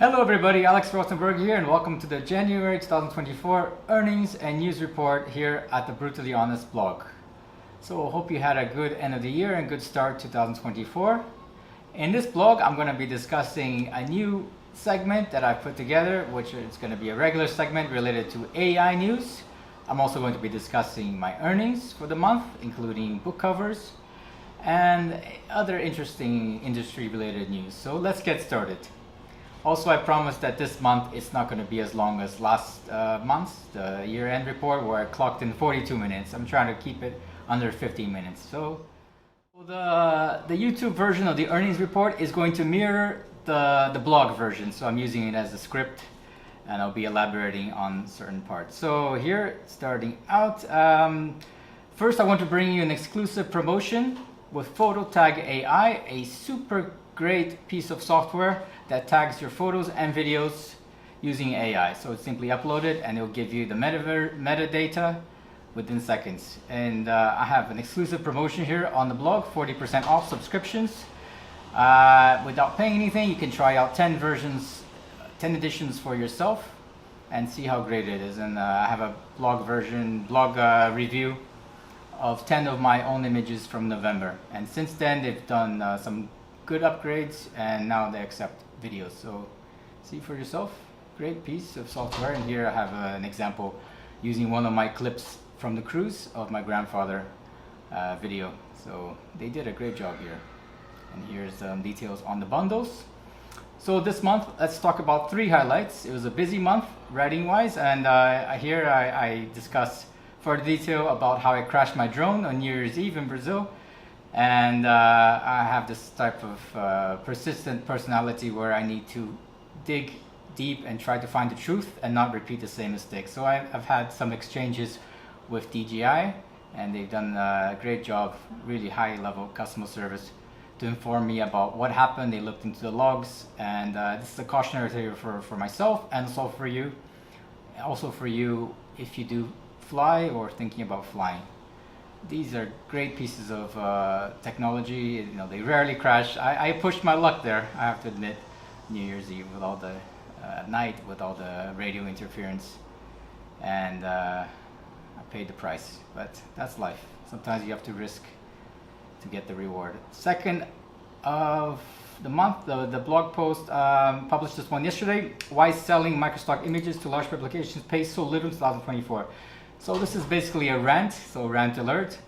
Hello everybody, Alex Rosenberg here and welcome to the January 2024 earnings and news report here at the Brutally Honest blog. So I hope you had a good end of the year and good start 2024. In this blog I'm going to be discussing a new segment that I put together, which is going to be a regular segment related to AI news. I'm also going to be discussing my earnings for the month, including book covers and other interesting industry related news. So let's get started. Also, I promise that this month it's not going to be as long as last month's, the year-end report, where I clocked in 42 minutes. I'm trying to keep it under 15 minutes. So the YouTube version of the earnings report is going to mirror the blog version. So I'm using it as a script and I'll be elaborating on certain parts. So here, starting out, first I want to bring you an exclusive promotion with Photo Tag AI, a super great piece of software that tags your photos and videos using AI. So it's simply uploaded and it'll give you the metadata within seconds. And I have an exclusive promotion here on the blog, 40% off subscriptions. Without paying anything, you can try out 10 editions for yourself and see how great it is. And I have a blog review of 10 of my own images from November. And since then, they've done some good upgrades and now they accept videos. So see for yourself, great piece of software. And here I have an example using one of my clips from the cruise of my grandfather video. So they did a great job here. And here's details on the bundles. So this month, let's talk about 3 highlights. It was a busy month writing wise, and here I discuss further detail about how I crashed my drone on New Year's Eve in Brazil. And I have this type of persistent personality where I need to dig deep and try to find the truth and not repeat the same mistake. So I've had some exchanges with DJI and they've done a great job, really high level customer service to inform me about what happened. They looked into the logs, and this is a cautionary tale for myself and also for you. Also for you if you do fly or thinking about flying. These are great pieces of technology. You know, they rarely crash. I pushed my luck there, I have to admit, New Year's Eve with all the night with all the radio interference, and I paid the price. But that's life. Sometimes you have to risk to get the reward. Second of the month, the blog post published this one yesterday. Why selling Microstock images to large publications pays so little in 2024. So this is basically a rant, so rant alert.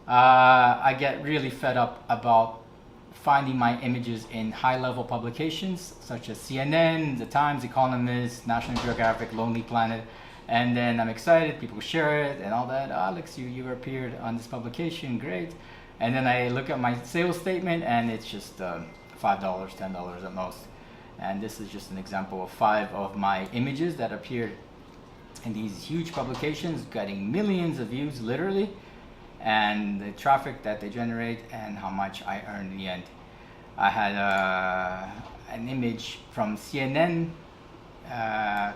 I get really fed up about finding my images in high-level publications such as CNN, The Times, Economist, National Geographic, Lonely Planet, and then I'm excited, people share it and all that. Alex, you appeared on this publication, great. And then I look at my sales statement and it's just $5, $10 at most. And this is just an example of 5 of my images that appeared in these huge publications, getting millions of views literally, and the traffic that they generate and how much I earned in the end. I had an image from CNN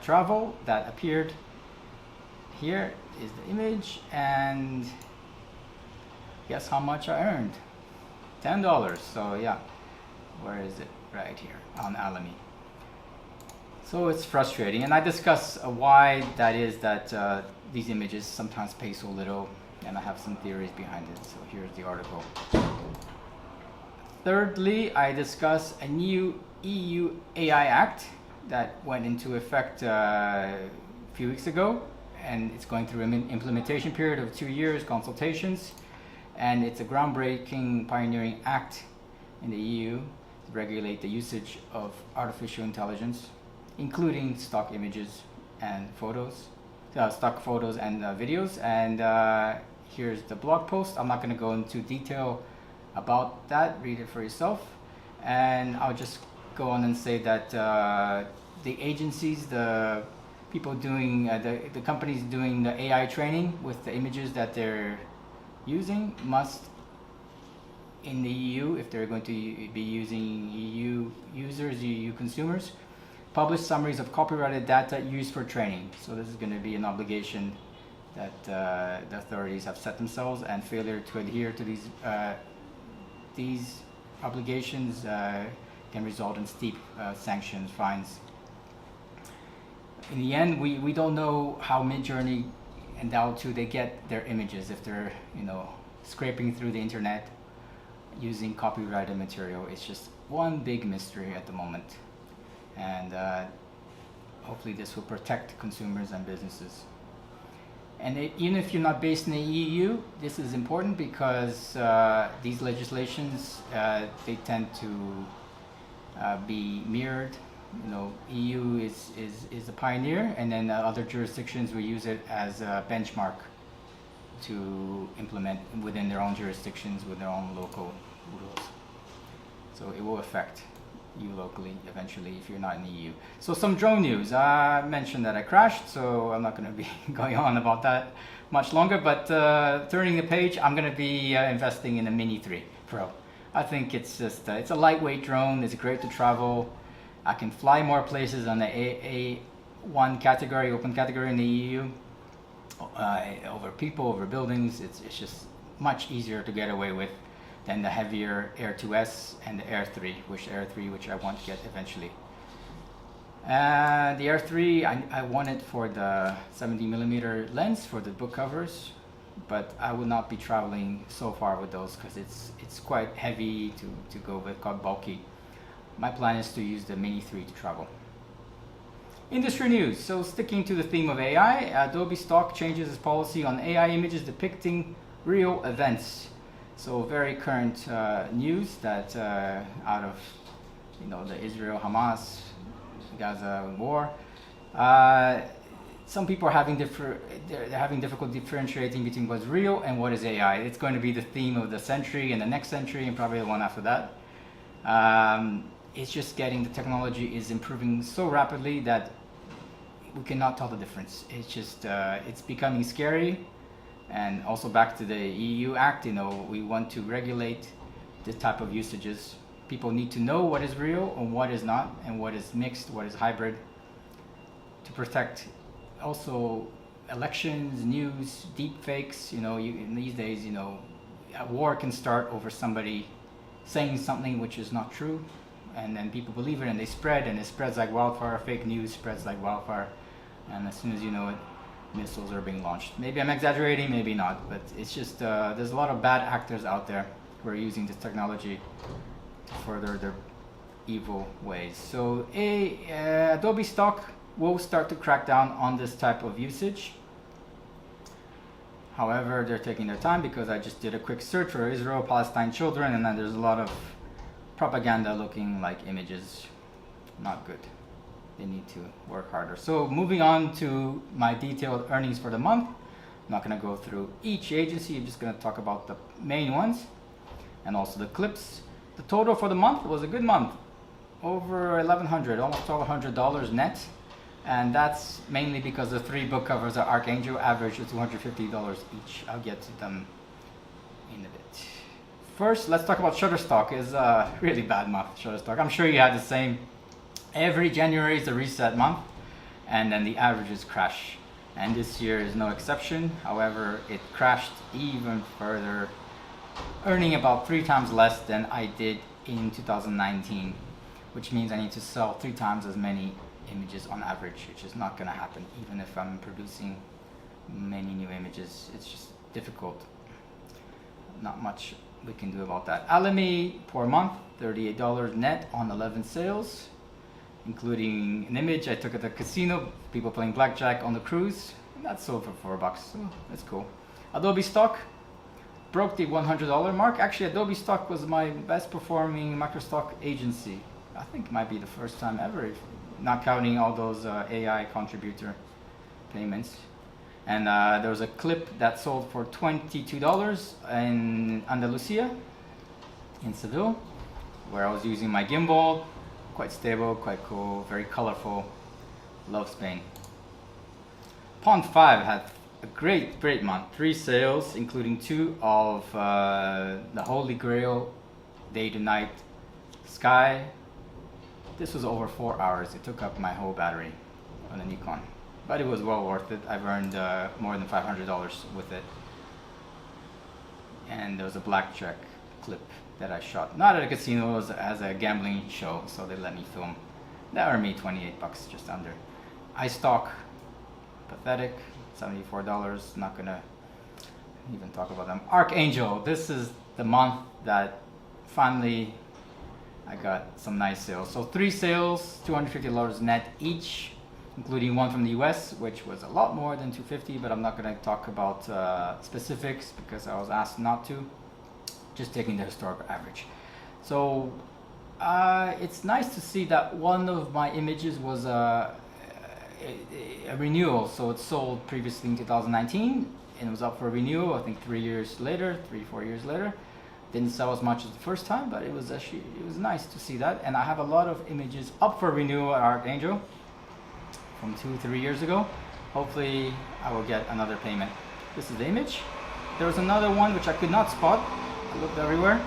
travel that appeared. Here is the image, and guess how much I earned? $10. So yeah, where is it? Right here on Alamy. So it's frustrating, and I discuss why that is that these images sometimes pay so little, and I have some theories behind it. So here's the article. Thirdly, I discuss a new EU AI Act that went into effect a few weeks ago, and it's going through an implementation period of 2 years, consultations, and it's a groundbreaking, pioneering act in the EU to regulate the usage of artificial intelligence, including stock images and photos, stock photos and videos. And here's the blog post. I'm not going to go into detail about that. Read it for yourself. And I'll just go on and say that the agencies, the people doing, the companies doing the AI training with the images that they're using must, in the EU, if they're going to be using EU users, EU consumers, publish summaries of copyrighted data used for training. So this is going to be an obligation that the authorities have set themselves, and failure to adhere to these obligations can result in steep sanctions, fines, in the end, we don't know how Midjourney and DAO2 they get their images, if they're, you know, scraping through the internet using copyrighted material. It's just one big mystery at the moment, and hopefully this will protect consumers and businesses. And even if you're not based in the EU, this is important because these legislations, they tend to be mirrored. You know, EU is a pioneer, and then other jurisdictions will use it as a benchmark to implement within their own jurisdictions with their own local rules. So it will affect you locally eventually if you're not in the EU. So some drone news. I mentioned that I crashed, so I'm not going to be going on about that much longer, but turning the page, I'm going to be investing in a Mini 3 Pro. I think it's just, it's a lightweight drone, it's great to travel. I can fly more places on the A1 category, open category in the EU, over people, over buildings. It's just much easier to get away with than the heavier Air 2S and the Air 3, which I want to get eventually. The Air 3, I want it for the 70mm lens for the book covers, but I will not be traveling so far with those because it's quite heavy to go with, quite bulky. My plan is to use the Mini 3 to travel. Industry news. So sticking to the theme of AI, Adobe Stock changes its policy on AI images depicting real events. So very current news that out of, you know, the Israel-Hamas, Gaza war. Some people are having they're having difficulty differentiating between what's real and what is AI. It's going to be the theme of the century and the next century and probably the one after that. It's just getting, the technology is improving so rapidly that we cannot tell the difference. It's just, it's becoming scary. And also back to the EU Act, you know, we want to regulate this type of usages. People need to know what is real and what is not, and what is mixed, what is hybrid, to protect also elections, news, deep fakes. You know, in these days, you know, a war can start over somebody saying something which is not true, and then people believe it and they spread, and it spreads like wildfire. Fake news spreads like wildfire, and as soon as you know it, missiles are being launched. Maybe I'm exaggerating, maybe not, but it's just there's a lot of bad actors out there who are using this technology to further their evil ways. So Adobe Stock will start to crack down on this type of usage. However, they're taking their time because I just did a quick search for Israel-Palestine children, and then there's a lot of propaganda looking like images. Not good. They need to work harder. So moving on to my detailed earnings for the month. I'm not going to go through each agency. I'm just going to talk about the main ones and also the clips. The total for the month was a good month. Over $1,100, almost $1,200 net. And that's mainly because the 3 book covers at Arcangel average of $250 each. I'll get to them in a bit. First, let's talk about Shutterstock. It's a really bad month, Shutterstock. I'm sure you had the same. Every January is the reset month, and then the averages crash. And this year is no exception. However, it crashed even further, earning about 3 times less than I did in 2019, which means I need to sell 3 times as many images on average, which is not going to happen even if I'm producing many new images. It's just difficult. Not much we can do about that. Alamy per month, $38 net on 11 sales, including an image I took at the casino, people playing blackjack on the cruise, and that sold for $4, so that's cool. Adobe Stock broke the $100 mark. Actually, Adobe Stock was my best performing Microstock agency. I think it might be the first time ever, not counting all those AI contributor payments. And there was a clip that sold for $22 in Andalusia, in Seville, where I was using my gimbal. Quite stable, quite cool, very colorful. Love Spain. Pond 5 had a great month. 3 sales, including 2 of the Holy Grail Day to Night Sky. This was over 4 hours. It took up my whole battery on the Nikon, but it was well worth it. I've earned more than $500 with it. And there was a blackjack clip that I shot, not at a casino, it was as a gambling show, so they let me film. That earned me $28, just under. iStock, pathetic, $74. Not gonna even talk about them. Arcangel, this is the month that finally I got some nice sales. So 3 sales, $250 net each, including one from the US, which was a lot more than $250, but I'm not gonna talk about specifics because I was asked not to, just taking the historical average. So it's nice to see that one of my images was a renewal. So it sold previously in 2019 and it was up for renewal, I think 4 years later. Didn't sell as much as the first time, but it was nice to see that. And I have a lot of images up for renewal at Arcangel from 2-3 years ago. Hopefully I will get another payment. This is the image. There was another one which I could not spot, I looked everywhere,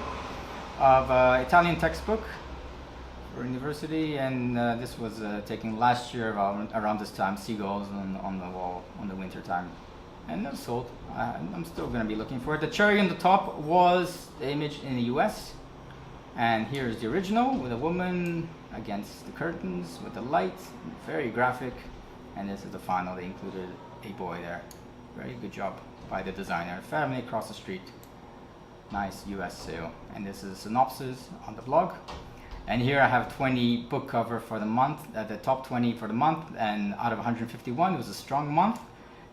of Italian textbook for university, and this was taken last year around this time, seagulls on the wall on the winter time, and it sold. I'm still going to be looking for it. The cherry on the top was the image in the US, and here's the original with a woman against the curtains with the light, very graphic, and this is the final. They included a boy there. Very good job by the designer. Family across the street. Nice US sale. And this is a synopsis on the blog. And here I have 20 book cover for the month, the top 20 for the month, and out of 151 it was a strong month.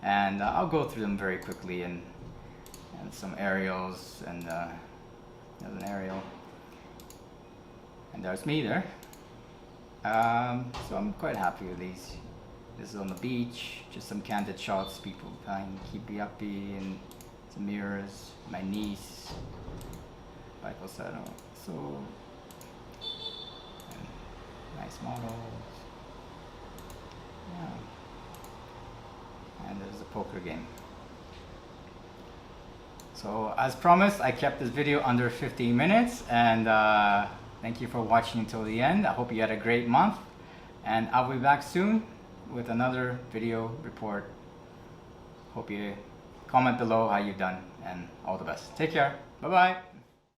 And I'll go through them very quickly, and some aerials, and there's an aerial, and there's me there. So I'm quite happy with these. This is on the beach, just some candid shots, people trying to keep me uppy, and some mirrors, my niece, Michael said, so nice models. Yeah. And there's a poker game. So as promised, I kept this video under 15 minutes, and thank you for watching until the end. I hope you had a great month, and I'll be back soon with another video report. Hope you comment below how you've done, and all the best. Take care. Bye bye.